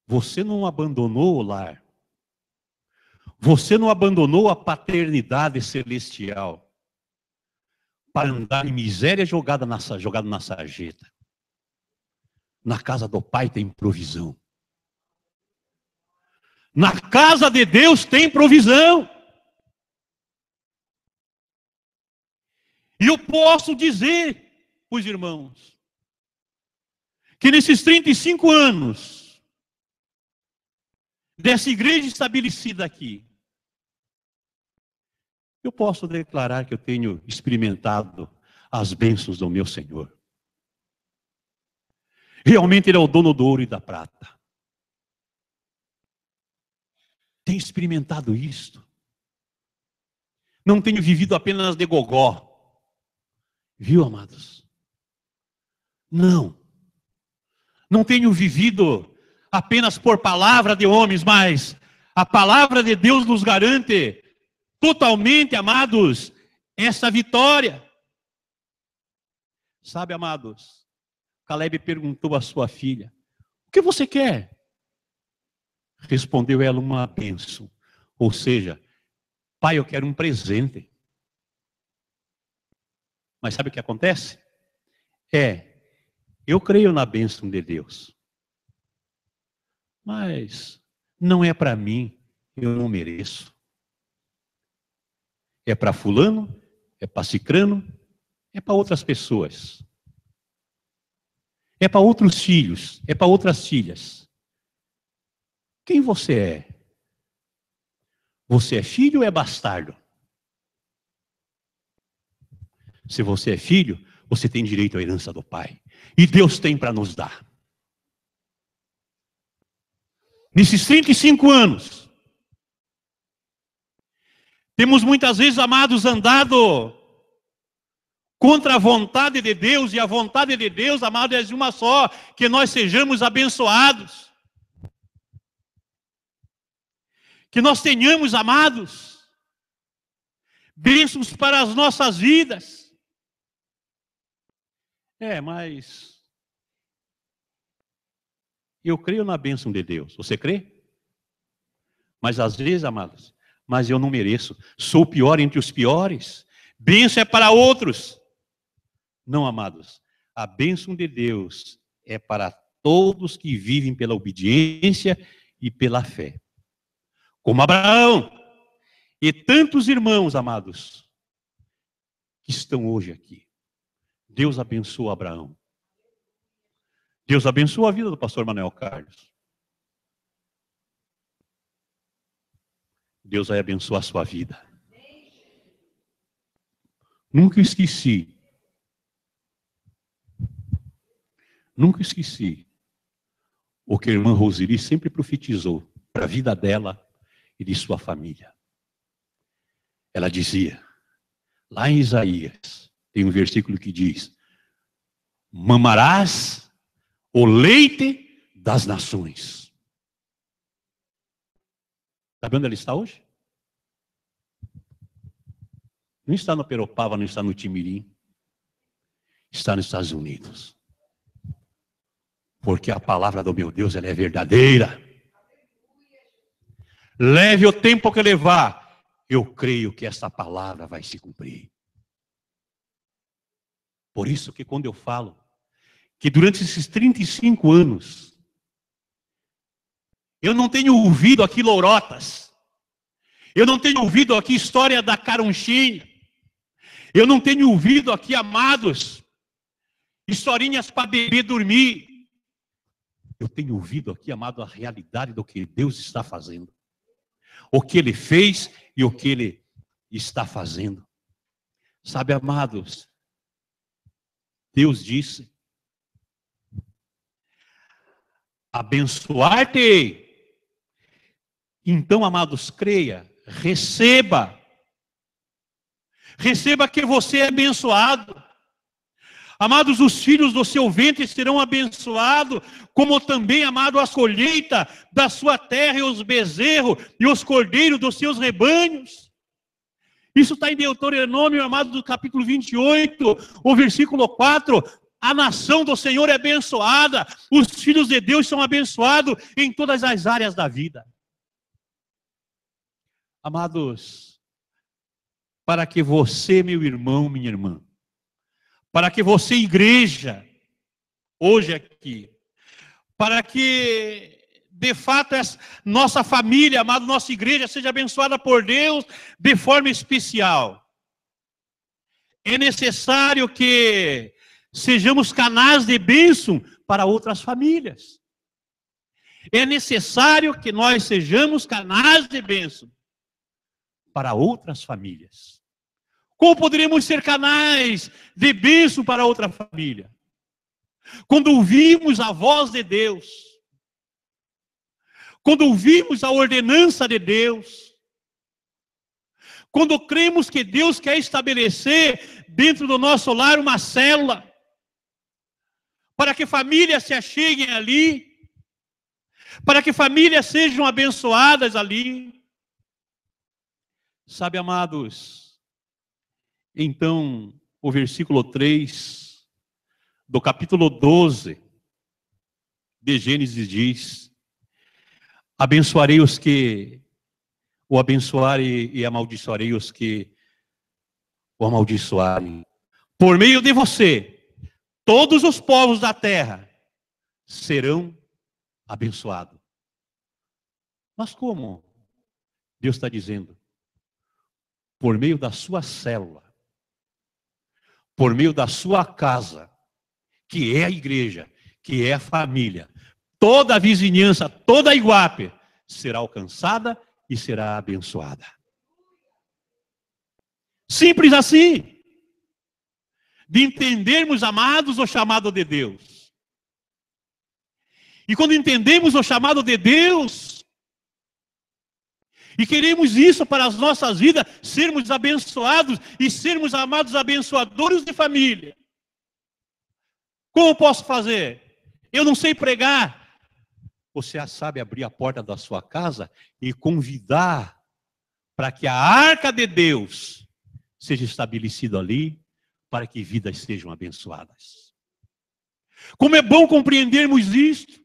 Speaker 1: você não abandonou o lar, você não abandonou a paternidade celestial para andar em miséria jogado na sarjeta. Na casa do pai tem provisão. Na casa de Deus tem provisão. E eu posso dizer, pois irmãos, que nesses 35 anos dessa igreja estabelecida aqui, eu posso declarar que eu tenho experimentado as bênçãos do meu Senhor. Realmente Ele é o dono do ouro e da prata. Tenho experimentado isto. Não tenho vivido apenas de gogó. Viu, amados? Não. Não tenho vivido apenas por palavra de homens, mas a palavra de Deus nos garante totalmente, amados, essa vitória. Sabe, amados, Caleb perguntou à sua filha, o que você quer? Respondeu ela, uma bênção. Ou seja, pai, eu quero um presente. Mas sabe o que acontece? Eu creio na bênção de Deus. Mas não é para mim, eu não mereço. É para fulano, é para cicrano, é para outras pessoas. É para outros filhos, é para outras filhas. Quem você é? Você é filho ou é bastardo? Se você é filho, você tem direito à herança do pai. E Deus tem para nos dar. Nesses 35 anos, Temos muitas vezes, amados, andado contra a vontade de Deus, e a vontade de Deus, amados, é de uma só, que nós sejamos abençoados. Que nós tenhamos, amados, bênçãos para as nossas vidas. Mas eu creio na bênção de Deus. Você crê? Mas às vezes, amados, mas eu não mereço. Sou o pior entre os piores. Bênção é para outros. Não, amados. A bênção de Deus é para todos que vivem pela obediência e pela fé. Como Abraão e tantos irmãos, amados, que estão hoje aqui. Deus abençoa Abraão. Deus abençoa a vida do pastor Manuel Carlos. Deus vai abençoar a sua vida. Nunca esqueci o que a irmã Roseli sempre profetizou para a vida dela e de sua família. Ela dizia, lá em Isaías, tem um versículo que diz, mamarás o leite das nações. Sabe onde ela está hoje? Não está no Peropava, não está no Timirim. Está nos Estados Unidos. Porque a palavra do meu Deus, ela é verdadeira. Leve o tempo que levar, eu creio que essa palavra vai se cumprir. Por isso que quando eu falo que durante esses 35 anos, eu não tenho ouvido aqui lorotas, eu não tenho ouvido aqui história da caronchinha, eu não tenho ouvido aqui, amados, historinhas para beber dormir. Eu tenho ouvido aqui, amado, a realidade do que Deus está fazendo. O que Ele fez e o que Ele está fazendo. Sabe, amados, Deus disse, abençoar-te. Então, amados, creia, receba. Receba que você é abençoado. Amados, os filhos do seu ventre serão abençoados, como também, amado, a colheita da sua terra e os bezerros e os cordeiros dos seus rebanhos. Isso está em Deuteronômio, amado, do capítulo 28, o versículo 4. A nação do Senhor é abençoada, os filhos de Deus são abençoados em todas as áreas da vida. Amados, para que você, meu irmão, minha irmã, para que você, igreja, hoje aqui, para que, de fato, essa nossa família, amado, nossa igreja, seja abençoada por Deus de forma especial. É necessário que sejamos canais de bênção para outras famílias. É necessário que nós sejamos canais de bênção para outras famílias. Como poderíamos ser canais de bênção para outra família? Quando ouvimos a voz de Deus, quando ouvimos a ordenança de Deus, quando cremos que Deus quer estabelecer dentro do nosso lar uma célula, para que famílias se acheguem ali, para que famílias sejam abençoadas ali. Sabe, amados, então, o versículo 3 do capítulo 12 de Gênesis diz, abençoarei os que o abençoarem e amaldiçoarei os que o amaldiçoarem. Por meio de você, todos os povos da terra serão abençoados. Mas como? Deus está dizendo, por meio da sua célula, por meio da sua casa, que é a igreja, que é a família, toda a vizinhança, toda a Iguape, será alcançada e será abençoada. Simples assim. De entendermos, amados, o chamado de Deus. E quando entendemos o chamado de Deus, E queremos isso para as nossas vidas, sermos abençoados e sermos amados abençoadores de família. Como posso fazer? Eu não sei pregar. Você sabe abrir a porta da sua casa e convidar para que a arca de Deus seja estabelecida ali, para que vidas sejam abençoadas. Como é bom compreendermos isto.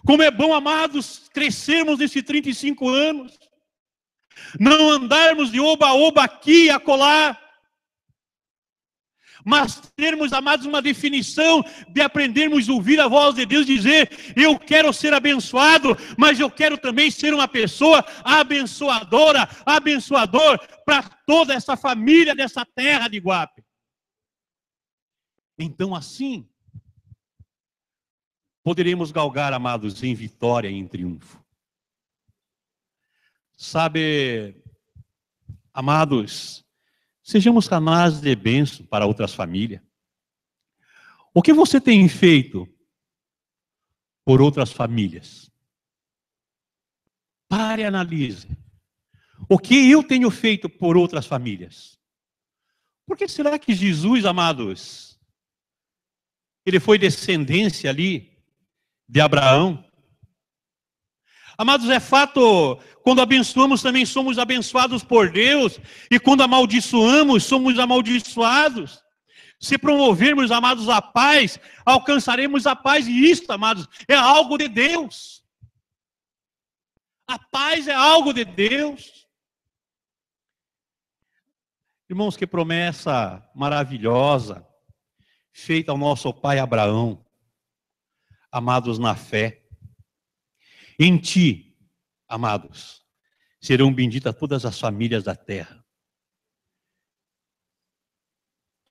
Speaker 1: Como é bom, amados, crescermos nesses 35 anos. Não andarmos de oba-oba aqui e acolá. Mas termos, amados, uma definição de aprendermos a ouvir a voz de Deus dizer: eu quero ser abençoado, mas eu quero também ser uma pessoa abençoadora, abençoador para toda essa família dessa terra de Iguape. Então assim, poderemos galgar, amados, em vitória e em triunfo. Sabe, amados, sejamos canais de bênção para outras famílias. O que você tem feito por outras famílias? Pare e analise. O que eu tenho feito por outras famílias? Por que será que Jesus, amados, ele foi descendência ali de Abraão? Amados, é fato, quando abençoamos também somos abençoados por Deus, e quando amaldiçoamos, somos amaldiçoados. Se promovermos, amados, a paz, alcançaremos a paz, e isto, amados, é algo de Deus. A paz é algo de Deus. Irmãos, que promessa maravilhosa, feita ao nosso pai Abraão, amados na fé. Em ti, amados, serão benditas todas as famílias da terra.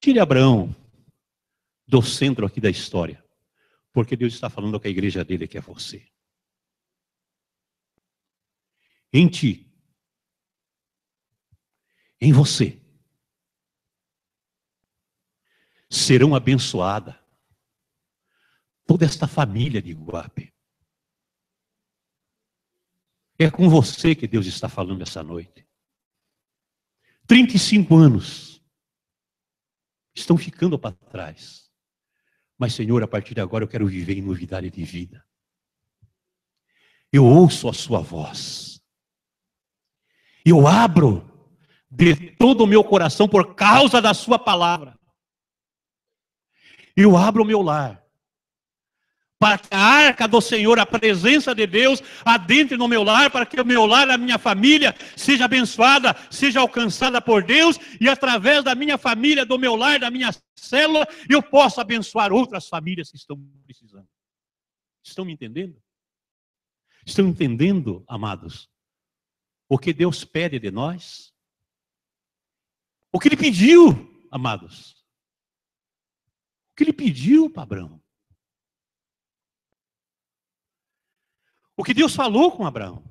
Speaker 1: Tire Abraão do centro aqui da história, porque Deus está falando com a igreja dele, que é você. Em ti, em você, serão abençoadas toda esta família de Iguape. É com você que Deus está falando essa noite. 35 anos estão ficando para trás. Mas, Senhor, a partir de agora eu quero viver em novidade de vida. Eu ouço a sua voz. Eu abro de todo o meu coração por causa da sua palavra. Eu abro o meu lar para que a arca do Senhor, a presença de Deus, adentre no meu lar, para que o meu lar, a minha família, seja abençoada, seja alcançada por Deus, e através da minha família, do meu lar, da minha célula, eu possa abençoar outras famílias que estão precisando. Estão me entendendo? Estão entendendo, amados, o que Deus pede de nós? O que Ele pediu, amados? O que Ele pediu para Abraão? O que Deus falou com Abraão.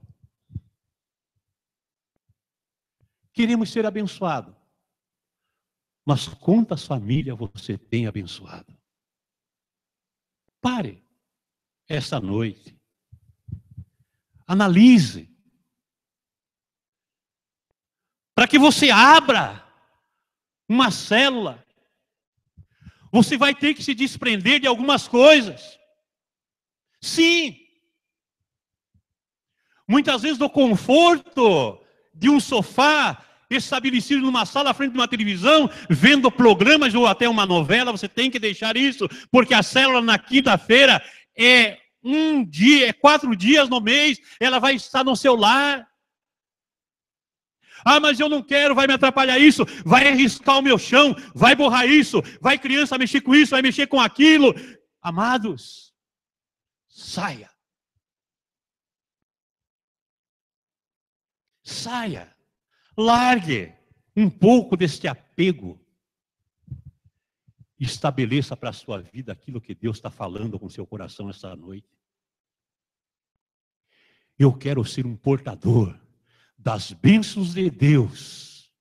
Speaker 1: Queremos ser abençoados. Mas quantas famílias você tem abençoado? Pare esta noite. Analise. Para que você abra uma célula. Você vai ter que se desprender de algumas coisas. Sim. Muitas vezes do conforto de um sofá estabelecido numa sala à frente de uma televisão, vendo programas ou até uma novela, você tem que deixar isso, porque a célula na quinta-feira é um dia, é 4 dias no mês, ela vai estar no seu lar. Ah, mas eu não quero, vai me atrapalhar isso, vai arriscar o meu chão, vai borrar isso, vai criança mexer com isso, vai mexer com aquilo. Amados, saia. Saia, largue um pouco deste apego. Estabeleça para a sua vida aquilo que Deus está falando com seu coração esta noite. Eu quero ser um portador das bênçãos de Deus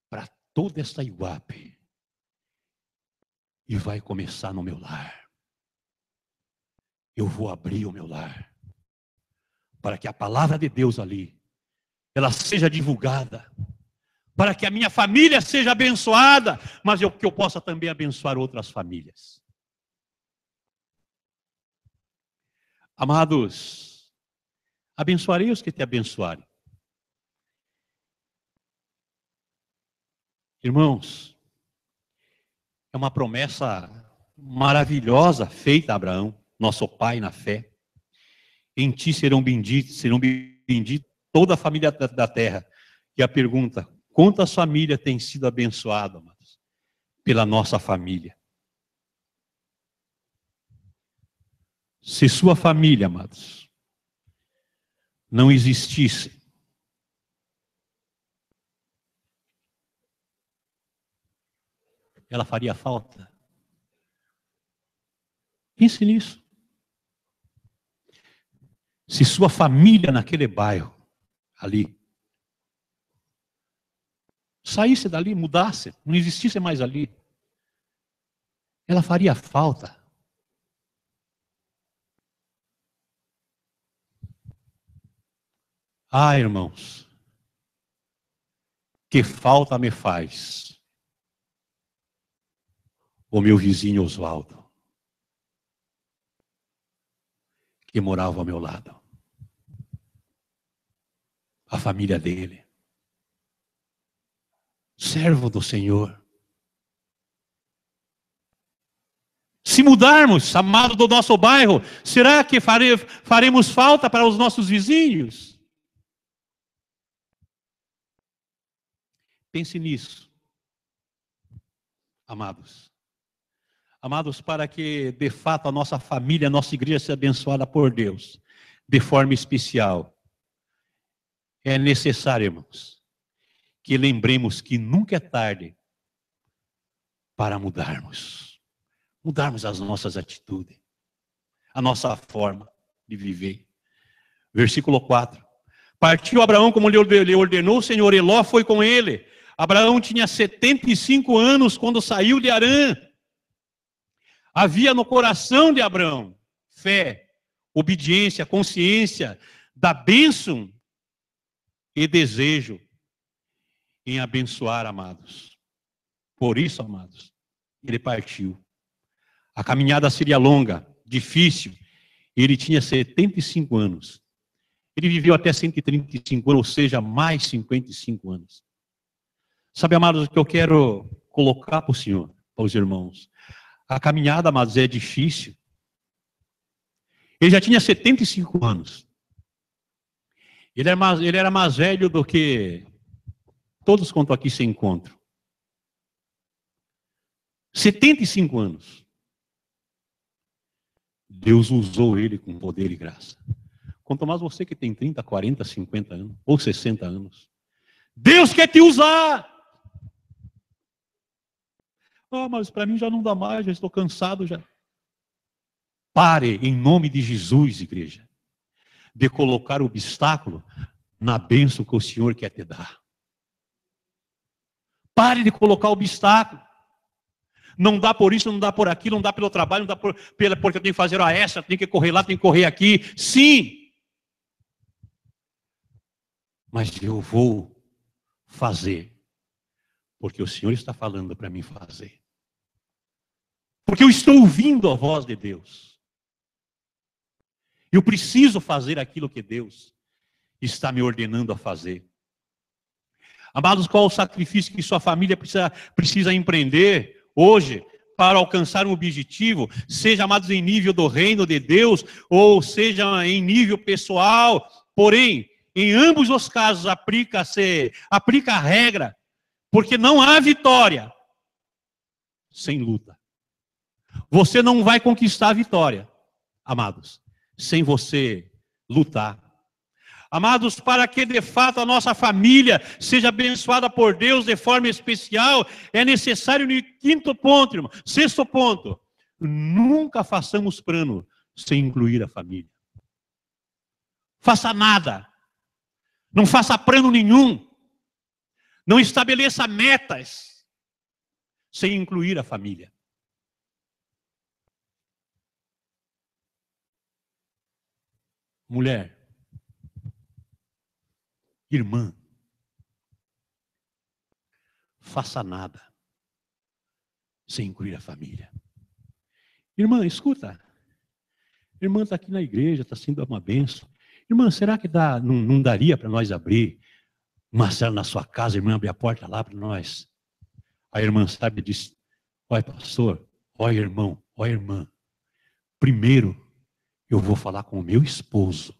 Speaker 1: para toda esta Iguape. E vai começar no meu lar. Eu vou abrir o meu lar para que a palavra de Deus ali, ela seja divulgada, para que a minha família seja abençoada, mas que eu possa também abençoar outras famílias. Amados, abençoarei os que te abençoarem. Irmãos, é uma promessa maravilhosa feita a Abraão, nosso pai na fé. Em ti serão benditos toda a família da terra. E a pergunta, quantas famílias têm sido abençoadas, amados, pela nossa família? Se sua família, amados, não existisse, ela faria falta? Pense nisso. Se sua família naquele bairro, ali, saísse dali, mudasse, não existisse mais ali, ela faria falta. Ah, irmãos, que falta me faz o meu vizinho Oswaldo, que morava ao meu lado. A família dele. Servo do Senhor. Se mudarmos, amado do nosso bairro, será que faremos falta para os nossos vizinhos? Pense nisso, amados. Amados, para que de fato a nossa família, a nossa igreja seja abençoada por Deus, de forma especial, é necessário, irmãos, que lembremos que nunca é tarde para mudarmos as nossas atitudes, a nossa forma de viver. Versículo 4. Partiu Abraão como lhe ordenou o Senhor, e Ló foi com ele. Abraão tinha 75 anos quando saiu de Harã. Havia no coração de Abraão fé, obediência, consciência da bênção e desejo em abençoar, amados. Por isso, amados, ele partiu. A caminhada seria longa, difícil. Ele tinha 75 anos. Ele viveu até 135 anos, ou seja, mais 55 anos. Sabe, amados, o que eu quero colocar para o Senhor, para os irmãos? A caminhada, amados, é difícil. Ele já tinha 75 anos. Ele era mais velho do que todos quanto aqui se encontram. 75 anos. Deus usou ele com poder e graça. Quanto mais você que tem 30, 40, 50 anos, ou 60 anos. Deus quer te usar. Ah, mas para mim já não dá mais, já estou cansado já. Pare, em nome de Jesus, igreja, de colocar obstáculo na bênção que o Senhor quer te dar. Pare de colocar obstáculo. Não dá por isso, não dá por aquilo, não dá pelo trabalho, não dá porque eu tenho que fazer hora extra, tenho que correr lá, tenho que correr aqui. Sim. Mas eu vou fazer, porque o Senhor está falando para mim fazer. Porque eu estou ouvindo a voz de Deus. Eu preciso fazer aquilo que Deus está me ordenando a fazer. Amados, qual o sacrifício que sua família precisa empreender hoje para alcançar um objetivo, seja, amados, em nível do reino de Deus, ou seja, em nível pessoal. Porém, em ambos os casos aplica a regra, porque não há vitória sem luta. Você não vai conquistar a vitória, amados, sem você lutar. Amados, para que de fato a nossa família seja abençoada por Deus de forma especial, é necessário, no quinto ponto, irmão, sexto ponto, nunca façamos plano sem incluir a família. Faça nada, não faça plano nenhum, não estabeleça metas sem incluir a família. Mulher, Irmã, faça nada sem incluir a família. Irmã, escuta. Irmã está aqui na igreja, está sendo uma bênção. Irmã, será que não daria para nós abrir uma cela na sua casa, irmã, abrir a porta lá para nós? A irmã sabe e diz, olha pastor, olha irmão, olha irmã, primeiro eu vou falar com o meu esposo.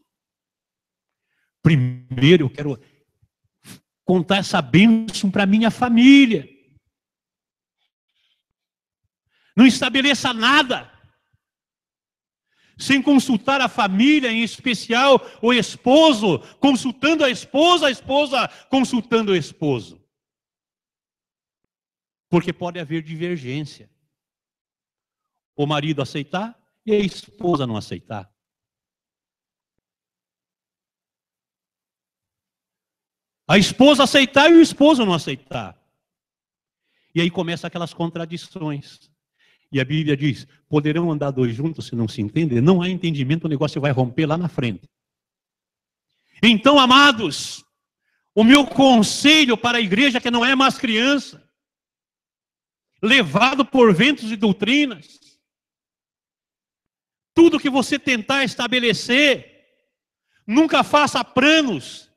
Speaker 1: Primeiro eu quero contar essa bênção para minha família. Não estabeleça nada sem consultar a família, em especial o esposo, consultando a esposa consultando o esposo. Porque pode haver divergência. O marido aceitar e a esposa não aceitar. A esposa aceitar e o esposo não aceitar. E aí começam aquelas contradições. E a Bíblia diz, poderão andar dois juntos se não se entendem? Não há entendimento, o negócio vai romper lá na frente. Então, amados, o meu conselho para a igreja que não é mais criança, levado por ventos e doutrinas, tudo que você tentar estabelecer, nunca faça planos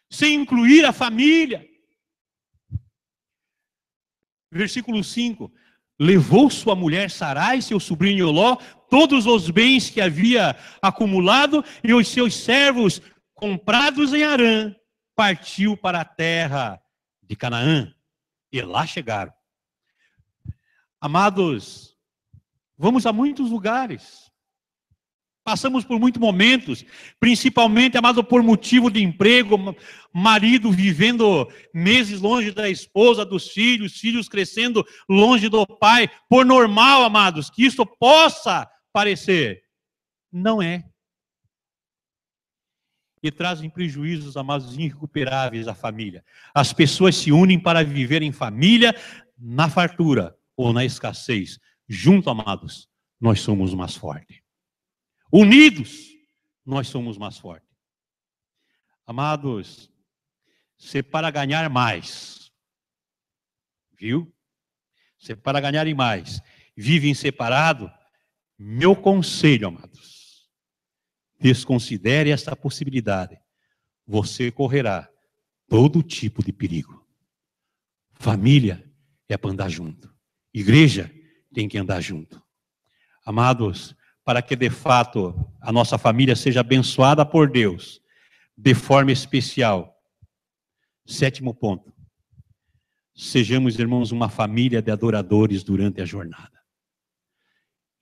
Speaker 1: sem incluir a família. Versículo 5. Levou sua mulher Sarai, seu sobrinho Ló, todos os bens que havia acumulado e os seus servos comprados em Harã, partiu para a terra de Canaã. E lá chegaram. Amados, vamos a muitos lugares. Passamos por muitos momentos, principalmente, amado, por motivo de emprego, marido vivendo meses longe da esposa, dos filhos, filhos crescendo longe do pai. Por normal, amados, que isso possa parecer. Não é. E trazem prejuízos, amados, irrecuperáveis à família. As pessoas se unem para viver em família, na fartura ou na escassez. Junto, amados, nós somos mais fortes. Unidos, nós somos mais fortes. Amados, se para ganhar mais, viu? Se para ganharem mais, vivem separado, meu conselho, amados, desconsidere esta possibilidade. Você correrá todo tipo de perigo. Família é para andar junto. Igreja tem que andar junto. Amados, para que de fato a nossa família seja abençoada por Deus, de forma especial. 7º ponto. Sejamos, irmãos, uma família de adoradores durante a jornada.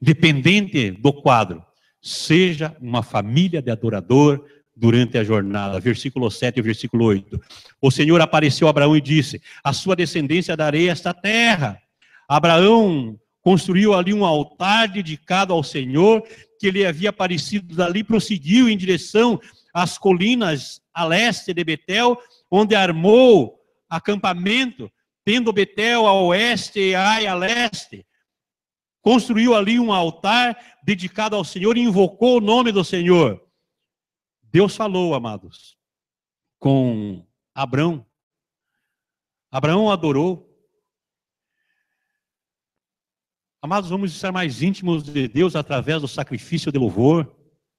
Speaker 1: Independente do quadro, seja uma família de adorador durante a jornada. Versículo 7 e versículo 8. O Senhor apareceu a Abraão e disse, a sua descendência darei esta terra. Abraão construiu ali um altar dedicado ao Senhor, que lhe havia aparecido. Dali prosseguiu em direção às colinas a leste de Betel, onde armou acampamento, tendo Betel a oeste e Ai a leste. Construiu ali um altar dedicado ao Senhor e invocou o nome do Senhor. Deus falou, amados, com Abraão. Abraão adorou. Amados, vamos estar mais íntimos de Deus através do sacrifício de louvor,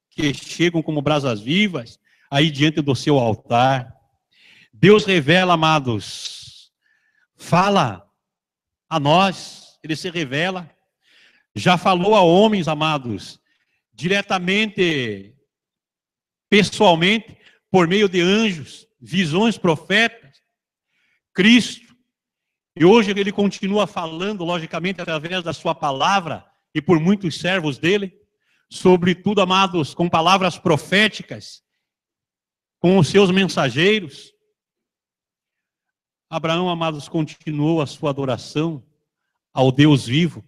Speaker 1: que chegam como brasas vivas, aí diante do seu altar. Deus revela, amados, fala a nós, Ele se revela. Já falou a homens, amados, diretamente, pessoalmente, por meio de anjos, visões, profetas, Cristo. E hoje ele continua falando, logicamente, através da sua palavra, e por muitos servos dele, sobretudo, amados, com palavras proféticas, com os seus mensageiros. Abraão, amados, continuou a sua adoração ao Deus vivo.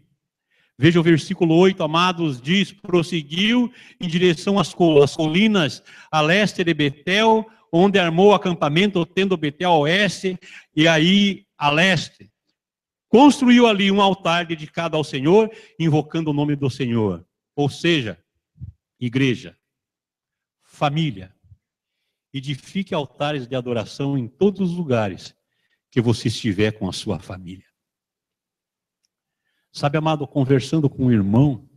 Speaker 1: Veja o versículo 8, amados, diz, prosseguiu em direção às colinas a leste de Betel, onde armou acampamento, tendo Betel a oeste, e aí a leste. Construiu ali um altar dedicado ao Senhor, invocando o nome do Senhor. Ou seja, igreja, família, Edifique altares de adoração em todos os lugares que você estiver com a sua família. Sabe, amado, conversando com um irmão,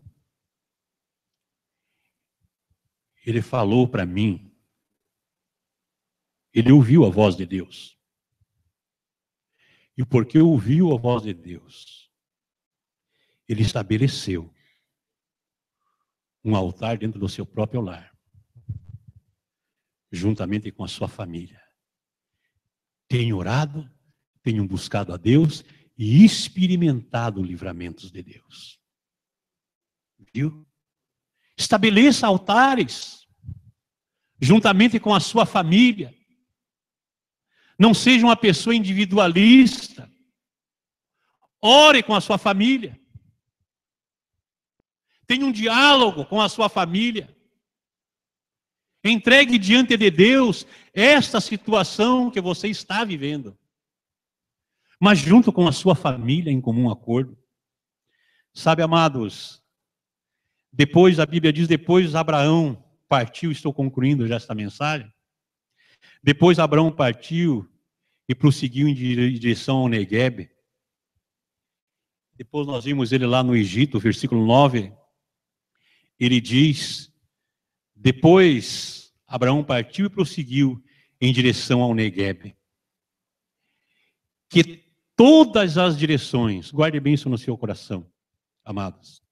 Speaker 1: ele falou para mim, ele ouviu a voz de Deus. E porque ouviu a voz de Deus, ele estabeleceu um altar dentro do seu próprio lar, juntamente com a sua família. Tenho orado, tenho buscado a Deus e experimentado livramentos de Deus. Viu? Estabeleça altares, juntamente com a sua família. Não seja uma pessoa individualista. Ore com a sua família. Tenha um diálogo com a sua família. Entregue diante de Deus esta situação que você está vivendo. Mas junto com a sua família, em comum acordo. Sabe, amados, depois, a Bíblia diz, depois Abraão partiu, estou concluindo já esta mensagem. Depois Abraão partiu e prosseguiu em direção ao Neguebe. Depois nós vimos ele lá no Egito, versículo 9. Ele diz, depois Abraão partiu e prosseguiu em direção ao Neguebe. Que todas as direções, guarde bem isso no seu coração, amados.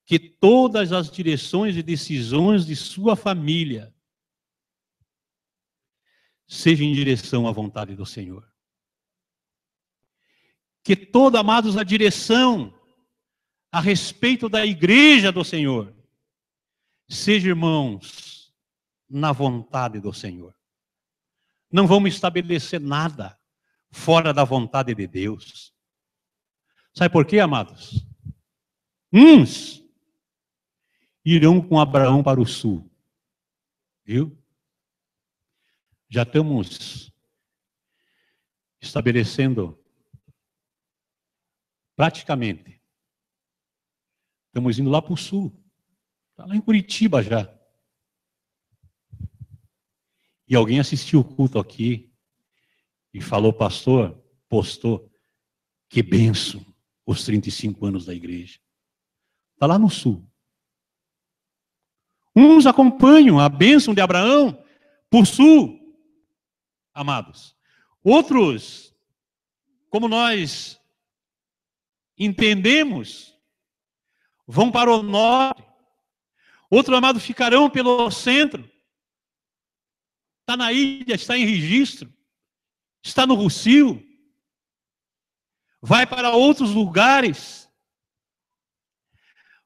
Speaker 1: Que todas as direções e decisões de sua família sejam em direção à vontade do Senhor. Que toda, amados, a direção a respeito da igreja do Senhor seja, irmãos, na vontade do Senhor. Não vamos estabelecer nada fora da vontade de Deus. Sabe por quê, amados? Uns irão com Abraão para o sul. Viu? Já estamos estabelecendo praticamente. Estamos indo lá para o sul. Está lá em Curitiba já. E alguém assistiu o culto aqui e falou, pastor, postou, que benção os 35 anos da igreja. Está lá no sul. Uns acompanham a bênção de Abraão por sul, amados. Outros, como nós entendemos, vão para o norte. Outros, amados, ficarão pelo centro. Está na ilha, está em registro. Está no Rossio. Vai para outros lugares.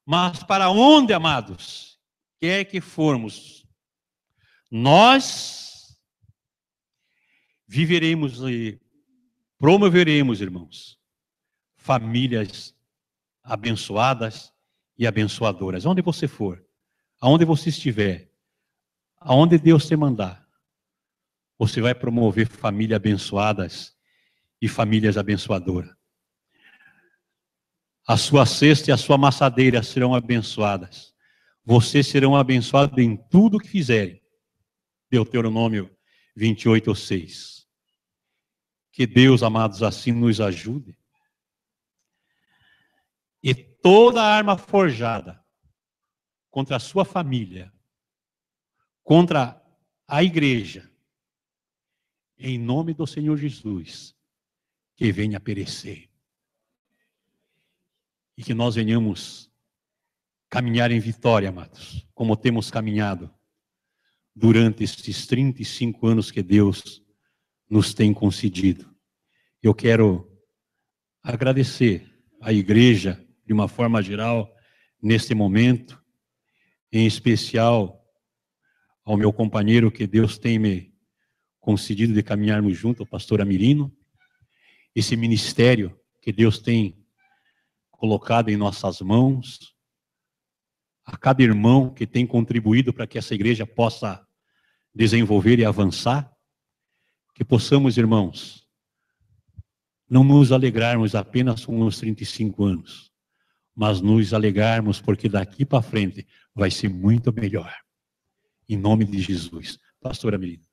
Speaker 1: Mas para onde, amados, quer que formos, nós viveremos e promoveremos, irmãos, famílias abençoadas e abençoadoras. Onde você for, aonde você estiver, aonde Deus te mandar, você vai promover famílias abençoadas e famílias abençoadoras. A sua cesta e a sua amassadeira serão abençoadas. Vocês serão abençoados em tudo que fizerem. Deuteronômio 28:6. Que Deus, amados, assim nos ajude. E toda arma forjada contra a sua família, contra a igreja, em nome do Senhor Jesus, que venha perecer. E que nós venhamos caminhar em vitória, amados, como temos caminhado durante estes 35 anos que Deus nos tem concedido. Eu quero agradecer à igreja, de uma forma geral, neste momento, em especial ao meu companheiro que Deus tem me concedido de caminharmos junto, o pastor Amirino, esse ministério que Deus tem colocado em nossas mãos, a cada irmão que tem contribuído para que essa igreja possa desenvolver e avançar, que possamos, irmãos, não nos alegrarmos apenas com os 35 anos, mas nos alegrarmos porque daqui para frente vai ser muito melhor. Em nome de Jesus. pastora Melina.